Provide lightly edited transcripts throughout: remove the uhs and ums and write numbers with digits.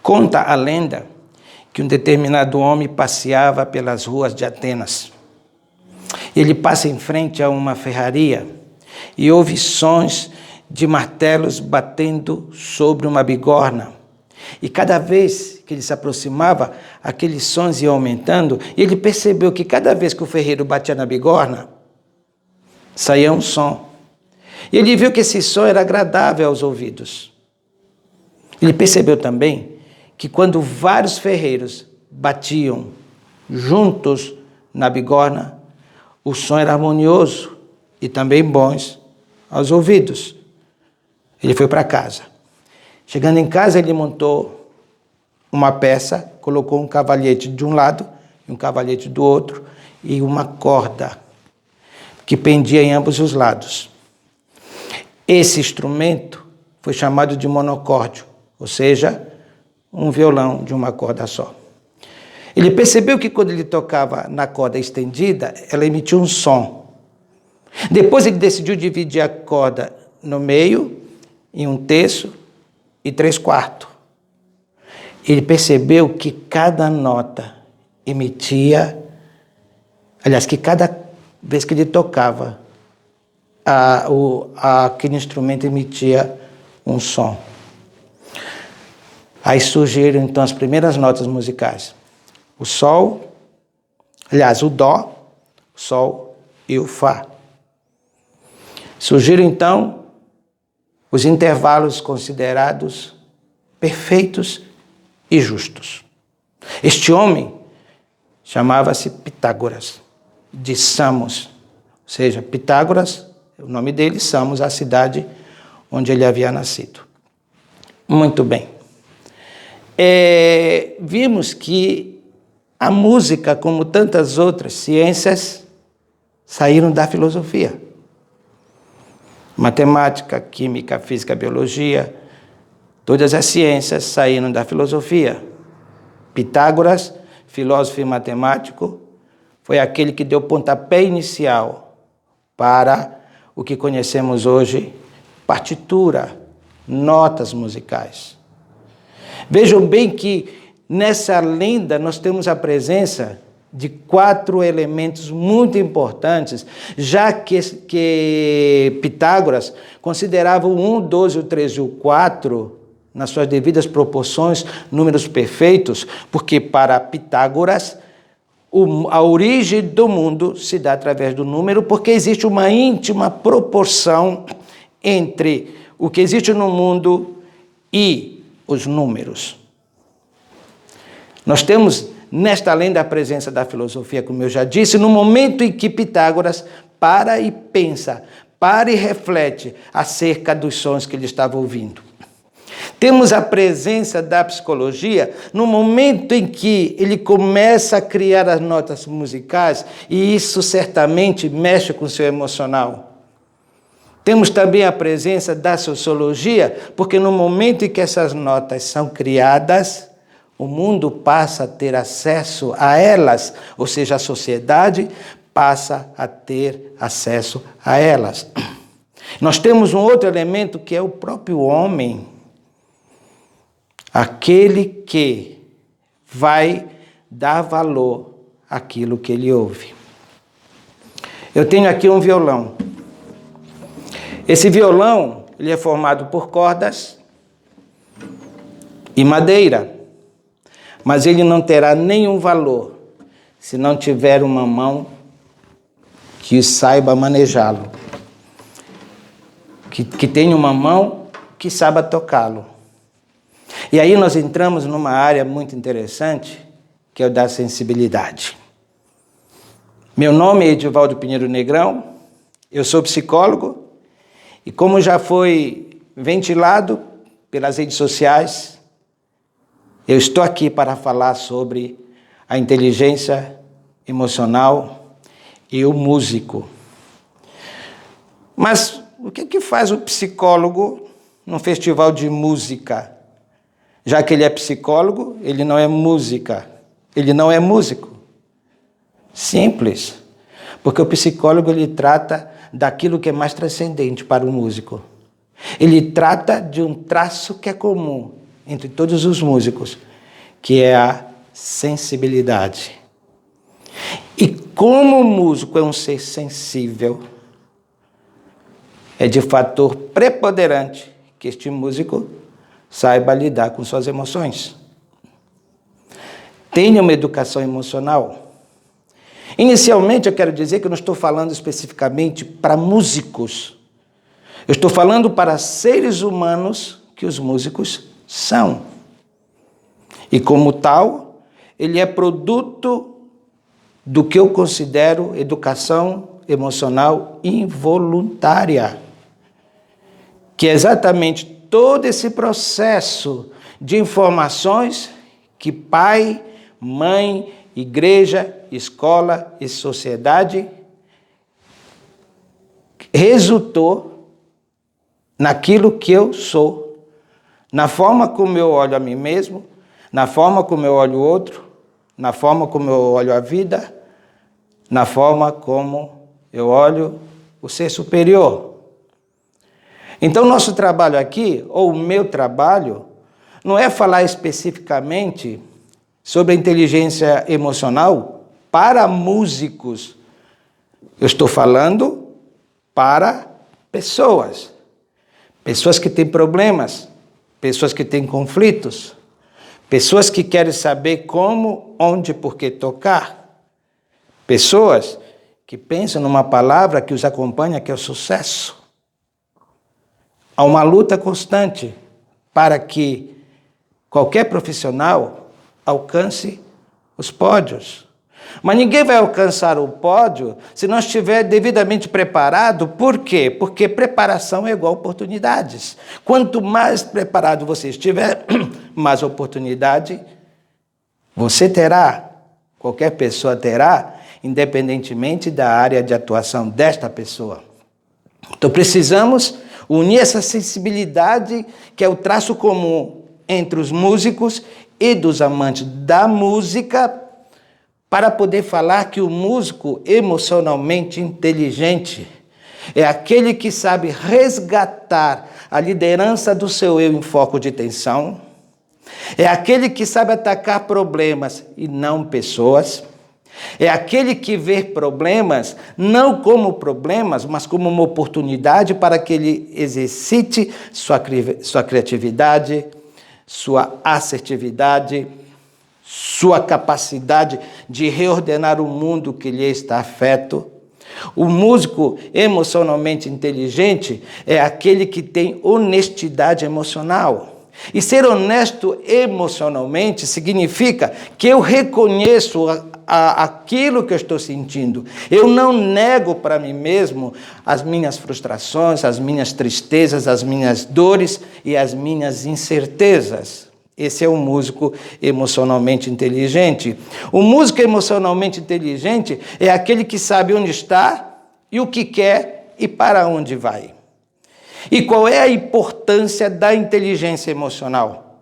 Conta a lenda que um determinado homem passeava pelas ruas de Atenas. Ele passa em frente a uma ferraria e ouve sons de martelos batendo sobre uma bigorna. E cada vez que ele se aproximava, aqueles sons iam aumentando, e ele percebeu que cada vez que o ferreiro batia na bigorna, saía um som. E ele viu que esse som era agradável aos ouvidos. Ele percebeu também que quando vários ferreiros batiam juntos na bigorna, o som era harmonioso e também bons aos ouvidos. Ele foi para casa. Chegando em casa, ele montou uma peça, colocou um cavalete de um lado e um cavalete do outro e uma corda que pendia em ambos os lados. Esse instrumento foi chamado de monocórdio, ou seja, um violão de uma corda só. Ele percebeu que quando ele tocava na corda estendida, ela emitia um som. Depois ele decidiu dividir a corda no meio, em 1/3 e 3/4. Ele percebeu que cada nota emitia, que cada vez que ele tocava, aquele instrumento emitia um som. Aí surgiram então as primeiras notas musicais. O sol, o dó, o sol e o fá. Surgiram então os intervalos considerados perfeitos e justos. Este homem chamava-se Pitágoras, de Samos. Ou seja, Pitágoras, o nome dele, Samos, a cidade onde ele havia nascido. Muito bem. Vimos que a música, como tantas outras ciências, saíram da filosofia. Matemática, química, física, biologia, todas as ciências saíram da filosofia. Pitágoras, filósofo e matemático, foi aquele que deu pontapé inicial para o que conhecemos hoje, partitura, notas musicais. Vejam bem que nessa lenda nós temos a presença de 4 elementos muito importantes, já que Pitágoras considerava o 1, 12, o 13 e o 4, nas suas devidas proporções, números perfeitos, porque para Pitágoras a origem do mundo se dá através do número, porque existe uma íntima proporção entre o que existe no mundo e os números. Nós temos nesta lenda a presença da filosofia, como eu já disse, no momento em que Pitágoras para e pensa, para e reflete acerca dos sons que ele estava ouvindo. Temos a presença da psicologia no momento em que ele começa a criar as notas musicais, e isso certamente mexe com o seu emocional. Temos também a presença da sociologia, porque no momento em que essas notas são criadas, o mundo passa a ter acesso a elas, ou seja, a sociedade passa a ter acesso a elas. Nós temos um outro elemento que é o próprio homem, aquele que vai dar valor àquilo que ele ouve. Eu tenho aqui um violão. Esse violão, ele é formado por cordas e madeira, mas ele não terá nenhum valor se não tiver uma mão que saiba manejá-lo, que tenha uma mão que saiba tocá-lo. E aí nós entramos numa área muito interessante, que é o da sensibilidade. Meu nome é Edivaldo Pinheiro Negrão, eu sou psicólogo, e como já foi ventilado pelas redes sociais, eu estou aqui para falar sobre a inteligência emocional e o músico. Mas o que faz o psicólogo num festival de música? Já que ele é psicólogo, ele não é música. Ele não é músico. Simples. Porque o psicólogo, ele trata daquilo que é mais transcendente para o músico. Ele trata de um traço que é comum entre todos os músicos, que é a sensibilidade. E como o músico é um ser sensível, é de fator preponderante que este músico saiba lidar com suas emoções. Tenha uma educação emocional. Inicialmente, eu quero dizer que eu não estou falando especificamente para músicos. Eu estou falando para seres humanos que os músicos são. E como tal, ele é produto do que eu considero educação emocional involuntária, que é exatamente todo esse processo de informações que pai, mãe, igreja, escola e sociedade resultou naquilo que eu sou, na forma como eu olho a mim mesmo, na forma como eu olho o outro, na forma como eu olho a vida, na forma como eu olho o ser superior. Então, nosso trabalho aqui, ou o meu trabalho, não é falar especificamente sobre a inteligência emocional para músicos. Eu estou falando para pessoas. Pessoas que têm problemas, pessoas que têm conflitos, pessoas que querem saber como, onde, por que tocar. Pessoas que pensam numa palavra que os acompanha, que é o sucesso. Há uma luta constante para que qualquer profissional alcance os pódios. Mas ninguém vai alcançar o pódio se não estiver devidamente preparado. Por quê? Porque preparação é igual a oportunidades. Quanto mais preparado você estiver, mais oportunidade você terá. Qualquer pessoa terá, independentemente da área de atuação desta pessoa. Então precisamos unir essa sensibilidade, que é o traço comum entre os músicos e dos amantes da música, para poder falar que o músico emocionalmente inteligente é aquele que sabe resgatar a liderança do seu eu em foco de tensão, é aquele que sabe atacar problemas e não pessoas, é aquele que vê problemas não como problemas, mas como uma oportunidade para que ele exercite sua criatividade, sua assertividade, sua capacidade de reordenar o mundo que lhe está afeto. O músico emocionalmente inteligente é aquele que tem honestidade emocional. E ser honesto emocionalmente significa que eu reconheço aquilo que eu estou sentindo. Eu não nego para mim mesmo as minhas frustrações, as minhas tristezas, as minhas dores e as minhas incertezas. Esse é o músico emocionalmente inteligente. O músico emocionalmente inteligente é aquele que sabe onde está e o que quer e para onde vai. E qual é a importância da inteligência emocional?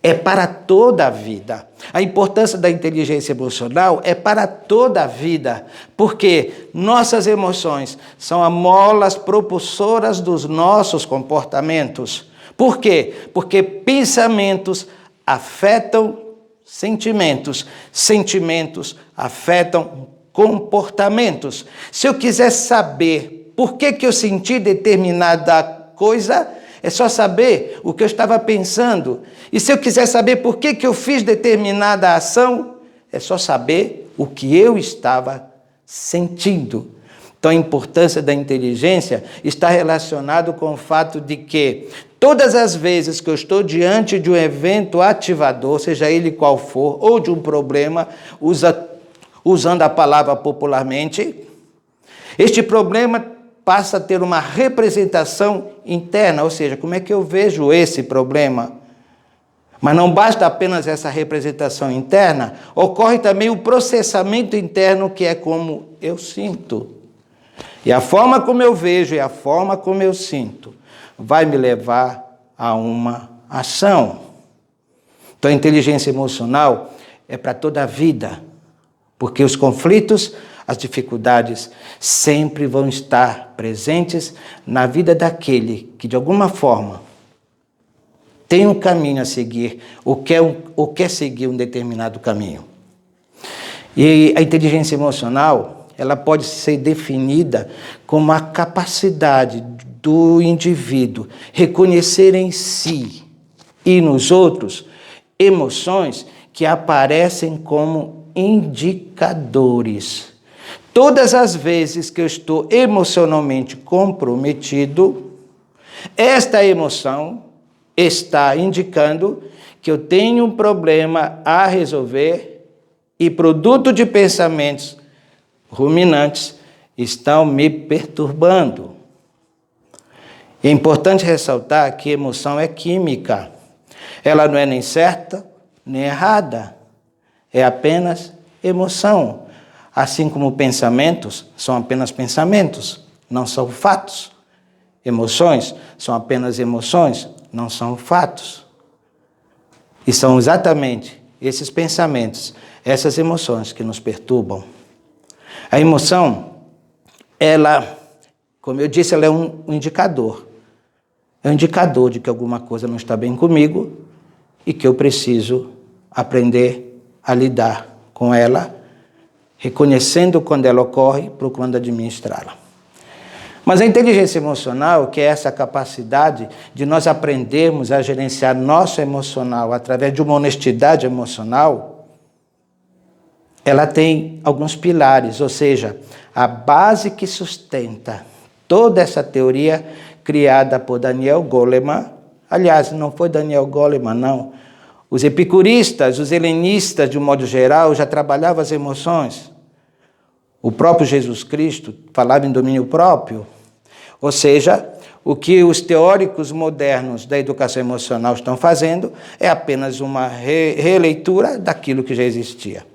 É para toda a vida. A importância da inteligência emocional é para toda a vida, porque nossas emoções são as molas propulsoras dos nossos comportamentos. Por quê? Porque pensamentos afetam sentimentos, sentimentos afetam comportamentos. Se eu quiser saber por que eu senti determinada coisa, é só saber o que eu estava pensando. E se eu quiser saber por que eu fiz determinada ação, é só saber o que eu estava sentindo. Então, a importância da inteligência está relacionado com o fato de que todas as vezes que eu estou diante de um evento ativador, seja ele qual for, ou de um problema, usando a palavra popularmente, este problema passa a ter uma representação interna, ou seja, como é que eu vejo esse problema? Mas não basta apenas essa representação interna, ocorre também o processamento interno, que é como eu sinto. E a forma como eu vejo e a forma como eu sinto vai me levar a uma ação. Então, a inteligência emocional é para toda a vida, porque os conflitos, as dificuldades sempre vão estar presentes na vida daquele que, de alguma forma, tem um caminho a seguir, ou quer seguir um determinado caminho. E a inteligência emocional, ela pode ser definida como a capacidade do indivíduo reconhecer em si e nos outros emoções que aparecem como indicadores. Todas as vezes que eu estou emocionalmente comprometido, esta emoção está indicando que eu tenho um problema a resolver e, produto de pensamentos ruminantes, estão me perturbando. É importante ressaltar que emoção é química. Ela não é nem certa, nem errada. É apenas emoção. Assim como pensamentos são apenas pensamentos, não são fatos. Emoções são apenas emoções, não são fatos. E são exatamente esses pensamentos, essas emoções que nos perturbam. A emoção, ela, como eu disse, ela é um indicador. É um indicador de que alguma coisa não está bem comigo e que eu preciso aprender a lidar com ela, reconhecendo quando ela ocorre, procurando administrá-la. Mas a inteligência emocional, que é essa capacidade de nós aprendermos a gerenciar nosso emocional através de uma honestidade emocional, ela tem alguns pilares, ou seja, a base que sustenta toda essa teoria criada por Daniel Goleman. Aliás, não foi Daniel Goleman, não. Os epicuristas, os helenistas, de um modo geral, já trabalhavam as emoções. O próprio Jesus Cristo falava em domínio próprio. Ou seja, o que os teóricos modernos da educação emocional estão fazendo é apenas uma releitura daquilo que já existia.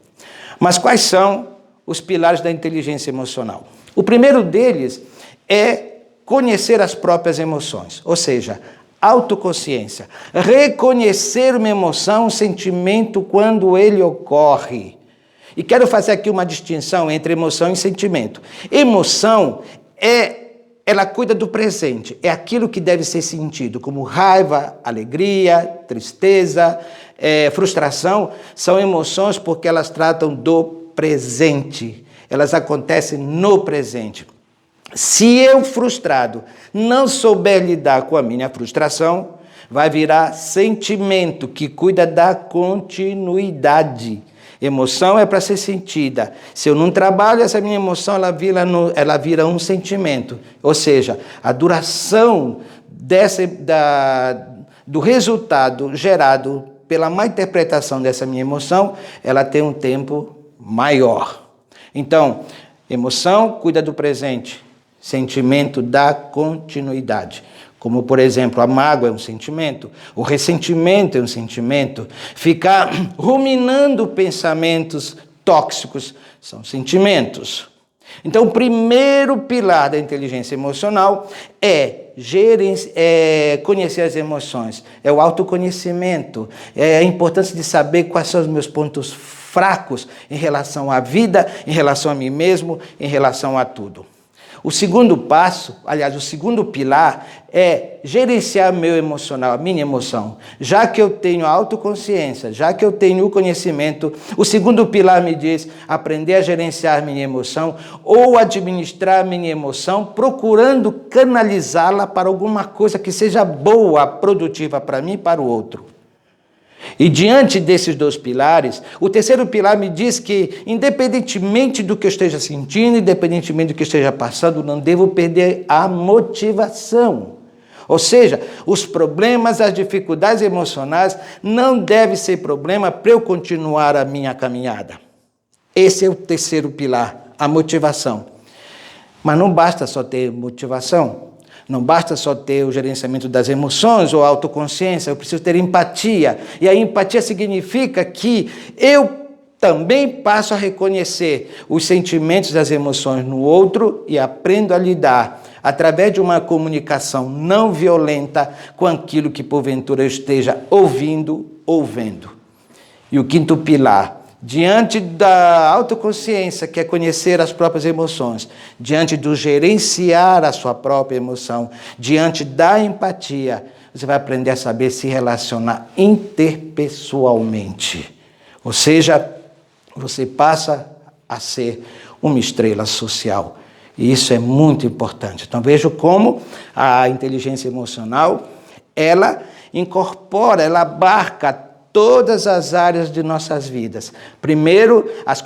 Mas quais são os pilares da inteligência emocional? O primeiro deles é conhecer as próprias emoções, ou seja, autoconsciência. Reconhecer uma emoção, um sentimento quando ele ocorre. E quero fazer aqui uma distinção entre emoção e sentimento. Emoção ela cuida do presente, é aquilo que deve ser sentido, como raiva, alegria, tristeza, frustração, são emoções porque elas tratam do presente, elas acontecem no presente. Se eu, frustrado, não souber lidar com a minha frustração, vai virar sentimento que cuida da continuidade. Emoção é para ser sentida. Se eu não trabalho essa minha emoção, ela vira um sentimento. Ou seja, a duração do resultado gerado pela má interpretação dessa minha emoção, ela tem um tempo maior. Então, emoção cuida do presente, sentimento da continuidade. Como, por exemplo, a mágoa é um sentimento, o ressentimento é um sentimento, ficar ruminando pensamentos tóxicos são sentimentos. Então, o primeiro pilar da inteligência emocional é conhecer as emoções, é o autoconhecimento, é a importância de saber quais são os meus pontos fracos em relação à vida, em relação a mim mesmo, em relação a tudo. O segundo passo, aliás, o segundo pilar é gerenciar meu emocional, a minha emoção. Já que eu tenho a autoconsciência, já que eu tenho o conhecimento, o segundo pilar me diz aprender a gerenciar minha emoção ou administrar minha emoção, procurando canalizá-la para alguma coisa que seja boa, produtiva para mim e para o outro. E diante desses dois pilares, o terceiro pilar me diz que, independentemente do que eu esteja sentindo, independentemente do que eu esteja passando, não devo perder a motivação. Ou seja, os problemas, as dificuldades emocionais não devem ser problema para eu continuar a minha caminhada. Esse é o terceiro pilar, a motivação. Mas não basta só ter motivação. Não basta só ter o gerenciamento das emoções ou a autoconsciência, eu preciso ter empatia. E a empatia significa que eu também passo a reconhecer os sentimentos das emoções no outro e aprendo a lidar através de uma comunicação não violenta com aquilo que porventura eu esteja ouvindo ou vendo. E o quinto pilar, diante da autoconsciência, que é conhecer as próprias emoções, diante do gerenciar a sua própria emoção, diante da empatia, você vai aprender a saber se relacionar interpessoalmente. Ou seja, você passa a ser uma estrela social. E isso é muito importante. Então, vejo como a inteligência emocional, ela incorpora, ela abarca todas as áreas de nossas vidas. Primeiro, as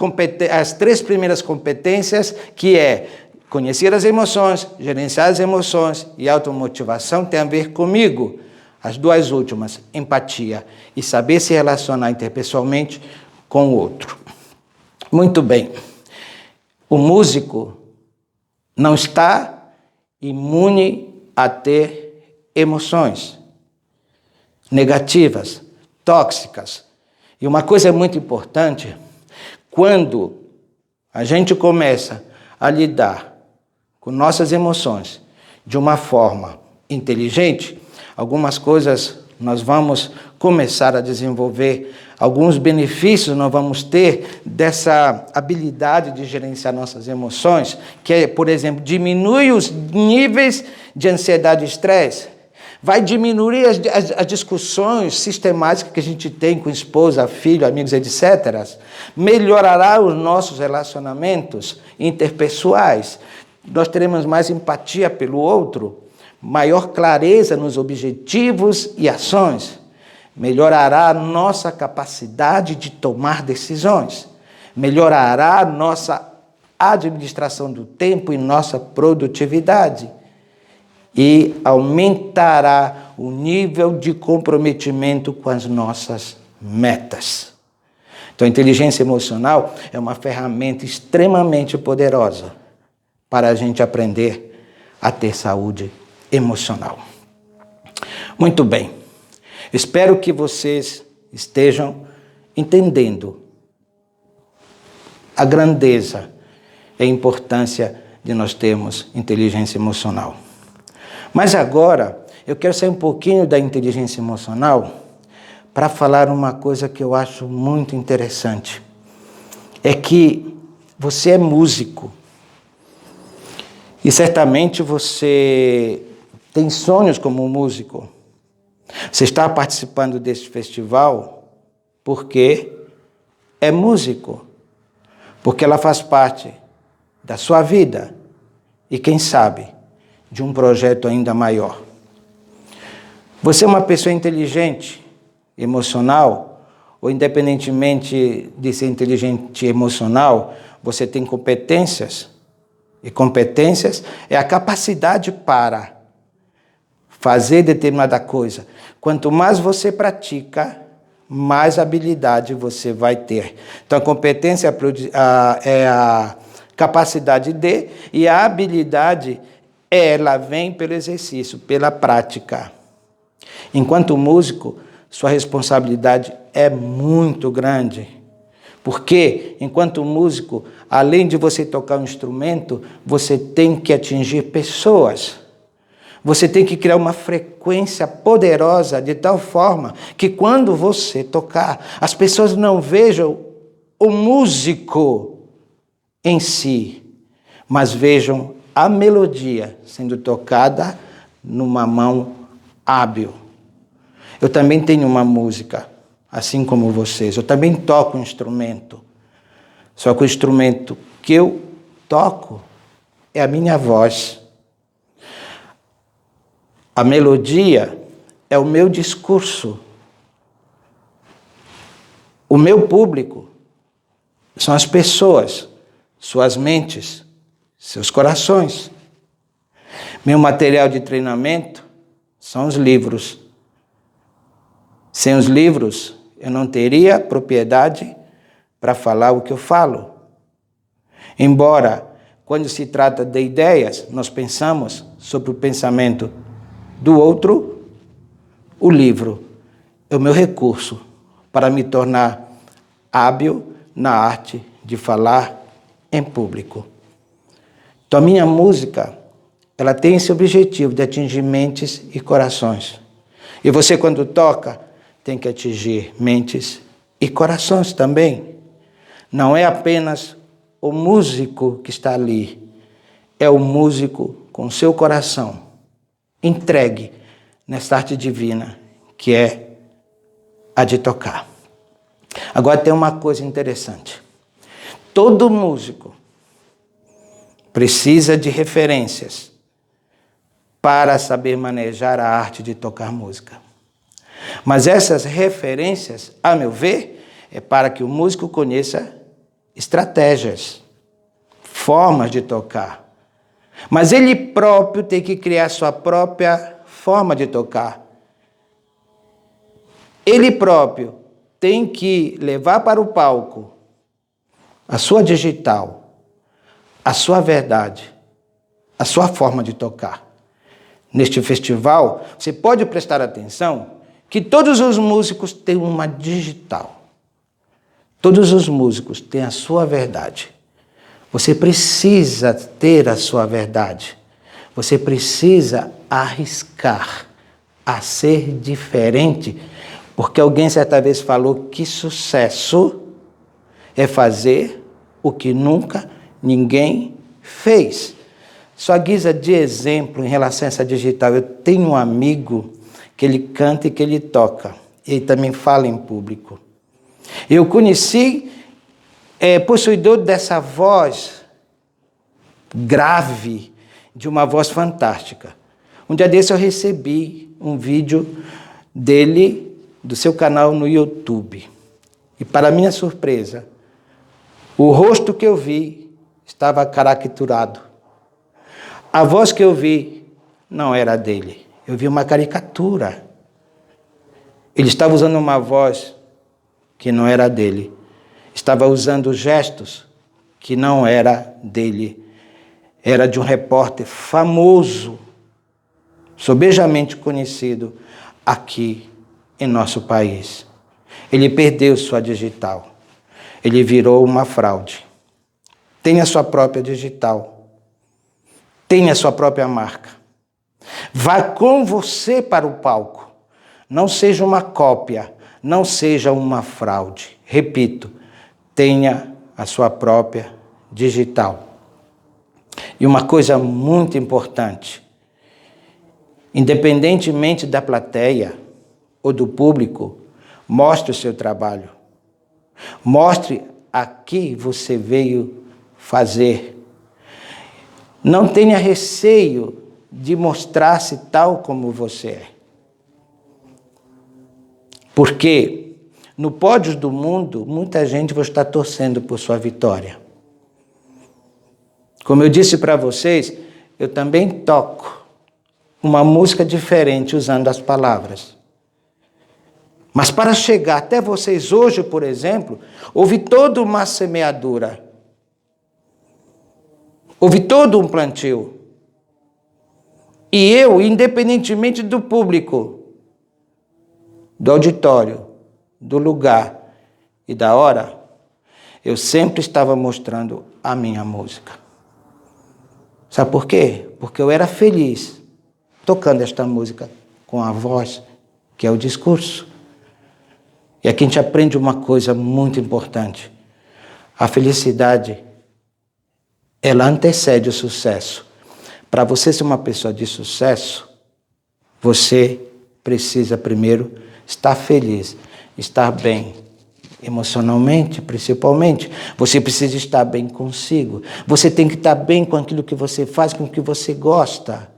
3 primeiras competências, que é conhecer as emoções, gerenciar as emoções e automotivação, tem a ver comigo. As 2 últimas, empatia e saber se relacionar interpessoalmente com o outro. Muito bem. O músico não está imune a ter emoções negativas, tóxicas. E uma coisa muito importante, quando a gente começa a lidar com nossas emoções de uma forma inteligente, algumas coisas nós vamos começar a desenvolver, alguns benefícios nós vamos ter dessa habilidade de gerenciar nossas emoções, que é, por exemplo, diminui os níveis de ansiedade e estresse, vai diminuir as discussões sistemáticas que a gente tem com esposa, filho, amigos, etc. Melhorará os nossos relacionamentos interpessoais. Nós teremos mais empatia pelo outro, maior clareza nos objetivos e ações. Melhorará a nossa capacidade de tomar decisões. Melhorará a nossa administração do tempo e nossa produtividade. E aumentará o nível de comprometimento com as nossas metas. Então, a inteligência emocional é uma ferramenta extremamente poderosa para a gente aprender a ter saúde emocional. Muito bem. Espero que vocês estejam entendendo a grandeza e a importância de nós termos inteligência emocional. Mas agora, eu quero sair um pouquinho da inteligência emocional para falar uma coisa que eu acho muito interessante. É que você é músico. E certamente você tem sonhos como músico. Você está participando desse festival porque é músico. Porque ela faz parte da sua vida. E quem sabe, de um projeto ainda maior. Você é uma pessoa inteligente, emocional, ou independentemente de ser inteligente emocional, você tem competências. E competências é a capacidade para fazer determinada coisa. Quanto mais você pratica, mais habilidade você vai ter. Então, a competência é a capacidade de, e a habilidade ela vem pelo exercício, pela prática. Enquanto músico, sua responsabilidade é muito grande. Porque, enquanto músico, além de você tocar um instrumento, você tem que atingir pessoas. Você tem que criar uma frequência poderosa de tal forma que quando você tocar, as pessoas não vejam o músico em si, mas vejam a melodia sendo tocada numa mão hábil. Eu também tenho uma música, assim como vocês. Eu também toco um instrumento. Só que o instrumento que eu toco é a minha voz. A melodia é o meu discurso. O meu público são as pessoas, suas mentes, seus corações. Meu material de treinamento são os livros. Sem os livros, eu não teria propriedade para falar o que eu falo. Embora, quando se trata de ideias, nós pensamos sobre o pensamento do outro, o livro é o meu recurso para me tornar hábil na arte de falar em público. Então, a minha música, ela tem esse objetivo de atingir mentes e corações. E você, quando toca, tem que atingir mentes e corações também. Não é apenas o músico que está ali, é o músico com seu coração entregue nessa arte divina, que é a de tocar. Agora tem uma coisa interessante. Todo músico precisa de referências para saber manejar a arte de tocar música. Mas essas referências, a meu ver, é para que o músico conheça estratégias, formas de tocar. Mas ele próprio tem que criar sua própria forma de tocar. Ele próprio tem que levar para o palco a sua digital, a sua verdade, a sua forma de tocar. Neste festival, você pode prestar atenção que todos os músicos têm uma digital. Todos os músicos têm a sua verdade. Você precisa ter a sua verdade. Você precisa arriscar a ser diferente, porque alguém certa vez falou que sucesso é fazer o que nunca ninguém fez. Só guisa de exemplo em relação a essa digital, eu tenho um amigo que ele canta e que ele toca. Ele também fala em público. Eu conheci possuidor dessa voz grave, de uma voz fantástica. Um dia desse eu recebi um vídeo dele, do seu canal no YouTube. E para minha surpresa, o rosto que eu vi estava caracterado. A voz que eu vi não era dele. Eu vi uma caricatura. Ele estava usando uma voz que não era dele. Estava usando gestos que não era dele. Era de um repórter famoso, sobejamente conhecido aqui em nosso país. Ele perdeu sua digital. Ele virou uma fraude. Tenha sua própria digital. Tenha sua própria marca. Vá com você para o palco. Não seja uma cópia, não seja uma fraude. Repito, tenha a sua própria digital. E uma coisa muito importante, independentemente da plateia ou do público, mostre o seu trabalho. Mostre a que você veio fazer. Não tenha receio de mostrar-se tal como você é. Porque no pódio do mundo, muita gente vai estar torcendo por sua vitória. Como eu disse para vocês, eu também toco uma música diferente usando as palavras. Mas para chegar até vocês hoje, por exemplo, houve toda uma semeadura. Houve todo um plantio. E eu, independentemente do público, do auditório, do lugar e da hora, eu sempre estava mostrando a minha música. Sabe por quê? Porque eu era feliz tocando esta música com a voz, que é o discurso. E aqui a gente aprende uma coisa muito importante. A felicidade, ela antecede o sucesso. Para você ser uma pessoa de sucesso, você precisa primeiro estar feliz, estar bem, emocionalmente, principalmente. Você precisa estar bem consigo. Você tem que estar bem com aquilo que você faz, com o que você gosta.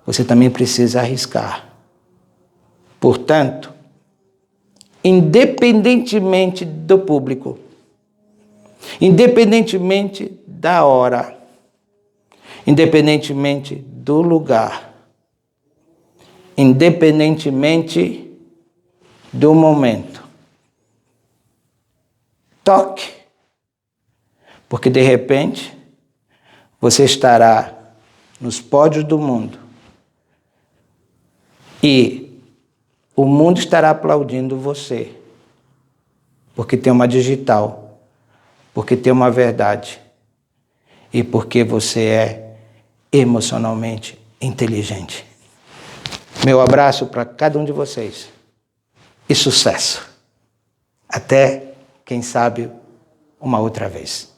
Você também precisa arriscar. Portanto, independentemente do público, independentemente da hora, independentemente do lugar, independentemente do momento, toque, porque de repente você estará nos pódios do mundo e o mundo estará aplaudindo você, porque tem uma digital, porque tem uma verdade e porque você é emocionalmente inteligente. Meu abraço para cada um de vocês e sucesso. Até, quem sabe, uma outra vez.